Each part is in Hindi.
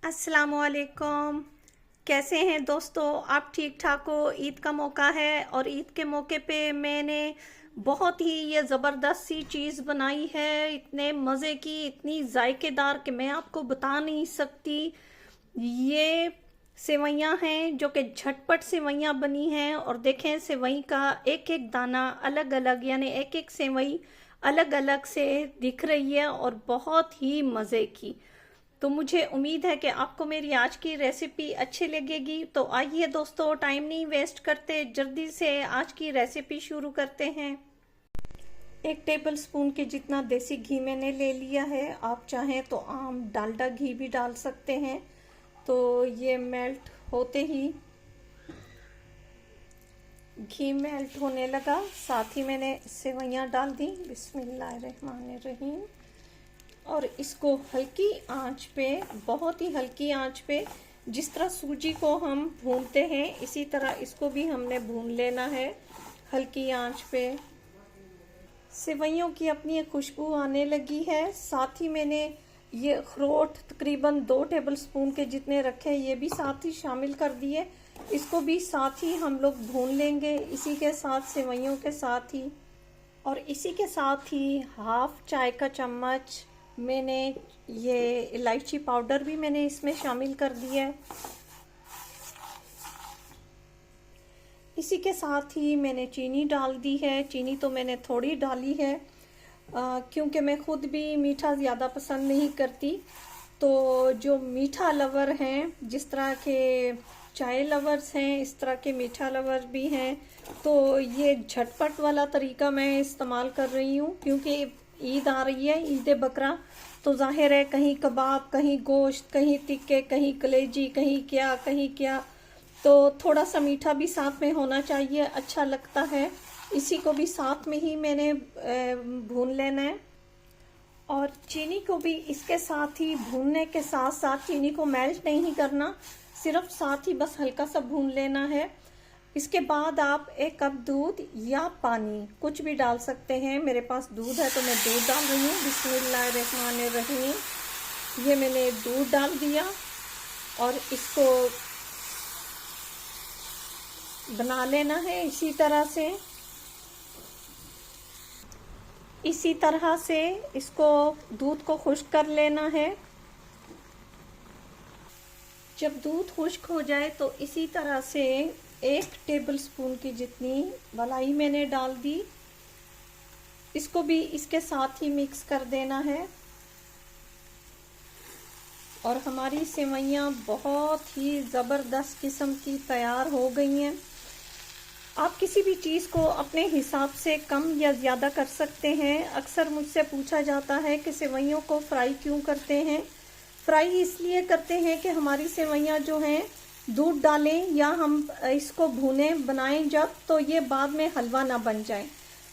अस्सलामुअलैकुम। कैसे हैं दोस्तों, आप ठीक ठाक हो? ईद का मौका है और ईद के मौके पे मैंने बहुत ही ये ज़बरदस्त सी चीज़ बनाई है, इतने मज़े की, इतनी जायकेदार कि मैं आपको बता नहीं सकती। ये सेवइयाँ हैं जो कि झटपट सेवइयाँ बनी हैं, और देखें सेवई का एक एक दाना अलग अलग, यानी एक एक सेवई अलग अलग से दिख रही है और बहुत ही मज़े की। तो मुझे उम्मीद है कि आपको मेरी आज की रेसिपी अच्छी लगेगी। तो आइए दोस्तों, टाइम नहीं वेस्ट करते, जल्दी से आज की रेसिपी शुरू करते हैं। 1 टेबल स्पून के जितना देसी घी मैंने ले लिया है। आप चाहें तो आम डालडा घी भी डाल सकते हैं। तो ये मेल्ट होते ही घी मेल्ट होने लगा, साथ ही मैंने सेवइयाँ डाल दी। बिस्मिल्लाहिर्रहमानिर्रहीम। और इसको हल्की आंच पे, बहुत ही हल्की आंच पे, जिस तरह सूजी को हम भूनते हैं इसी तरह इसको भी हमने भून लेना है हल्की आंच पे। सेवइयों की अपनी एक खुशबू आने लगी है। साथ ही मैंने ये अखरोट तकरीबन 2 टेबल स्पून के जितने रखे, ये भी साथ ही शामिल कर दिए। इसको भी साथ ही हम लोग भून लेंगे, इसी के साथ सेवइयों के साथ ही। और इसी के साथ ही हाफ चाय का चम्मच मैंने ये इलायची पाउडर भी मैंने इसमें शामिल कर दिया है। इसी के साथ ही मैंने चीनी डाल दी है। चीनी तो मैंने थोड़ी डाली है क्योंकि मैं खुद भी मीठा ज़्यादा पसंद नहीं करती। तो जो मीठा लवर हैं, जिस तरह के चाय लवर्स हैं, इस तरह के मीठा लवर भी हैं, तो ये झटपट वाला तरीका मैं इस्तेमाल कर रही हूँ। क्योंकि ईद आ रही है, ईद बकरा, तो जाहिर है कहीं कबाब, कहीं गोश्त, कहीं टिक्के, कहीं कलेजी, कहीं क्या, तो थोड़ा सा मीठा भी साथ में होना चाहिए, अच्छा लगता है। इसी को भी साथ में ही मैंने भून लेना है। और चीनी को भी इसके साथ ही भूनने के साथ साथ, चीनी को मेल्ट नहीं करना, सिर्फ साथ ही बस हल्का सा भून लेना है। इसके बाद आप 1 कप दूध या पानी कुछ भी डाल सकते हैं। मेरे पास दूध है तो मैं दूध डाल रही हूँ। बिस्मिल्लाहिर्रहमानिर्रहीम। ये मैंने दूध डाल दिया और इसको बना लेना है इसी तरह से इसको, दूध को खुश्क कर लेना है। जब दूध खुश्क हो जाए तो इसी तरह से 1 टेबल स्पून की जितनी मलाई मैंने डाल दी, इसको भी इसके साथ ही मिक्स कर देना है। और हमारी सेवइयाँ बहुत ही ज़बरदस्त किस्म की तैयार हो गई हैं। आप किसी भी चीज़ को अपने हिसाब से कम या ज़्यादा कर सकते हैं। अक्सर मुझसे पूछा जाता है कि सेवइयों को फ्राई क्यों करते हैं। फ्राई इसलिए करते हैं कि हमारी सेवइयाँ जो हैं, दूध डालें या हम इसको भूनें, बनाएं जब, तो ये बाद में हलवा ना बन जाए,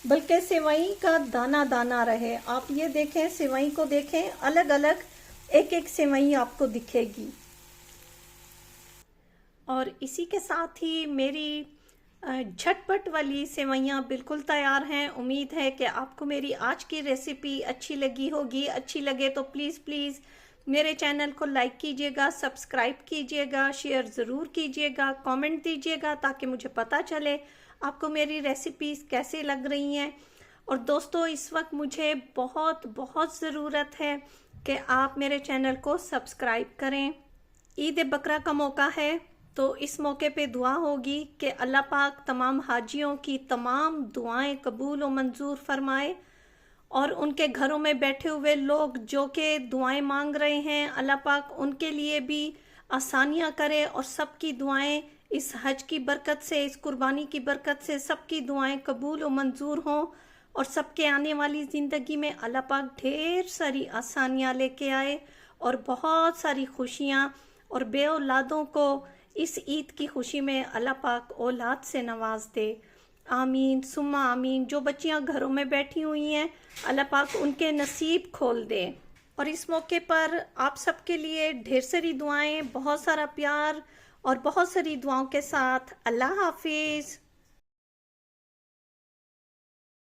बल्कि सेवई का दाना दाना रहे। आप ये देखें, सेवई को देखें, अलग अलग एक एक सेवई आपको दिखेगी। और इसी के साथ ही मेरी झटपट वाली सेवइयाँ बिल्कुल तैयार हैं। उम्मीद है कि आपको मेरी आज की रेसिपी अच्छी लगी होगी। अच्छी लगे तो प्लीज़ मेरे चैनल को लाइक कीजिएगा, सब्सक्राइब कीजिएगा, शेयर ज़रूर कीजिएगा, कमेंट दीजिएगा ताकि मुझे पता चले आपको मेरी रेसिपीज़ कैसे लग रही हैं। और दोस्तों, इस वक्त मुझे बहुत ज़रूरत है कि आप मेरे चैनल को सब्सक्राइब करें। ईद बकरा का मौका है, तो इस मौके पे दुआ होगी कि अल्लाह पाक तमाम हाजियों की तमाम दुआएं कबूल और मंजूर फरमाए, और उनके घरों में बैठे हुए लोग जो कि दुआएं मांग रहे हैं, अल्लाह पाक उनके लिए भी आसानियां करे। और सबकी दुआएं इस हज की बरकत से, इस कुर्बानी की बरकत से सबकी दुआएं कबूल और मंजूर हों, और सबके आने वाली ज़िंदगी में अल्लाह पाक ढेर सारी आसानियां लेके आए और बहुत सारी खुशियाँ, और बे औलादों को इस ईद की खुशी में अल्लाह पाक औलाद से नवाज दे। आमीन सुम्मा आमीन। जो बच्चियां घरों में बैठी हुई हैं, अल्लाह पाक उनके नसीब खोल दे। और इस मौके पर आप सबके लिए ढेर सारी दुआएं, बहुत सारा प्यार और बहुत सारी दुआओं के साथ अल्लाह हाफिज़।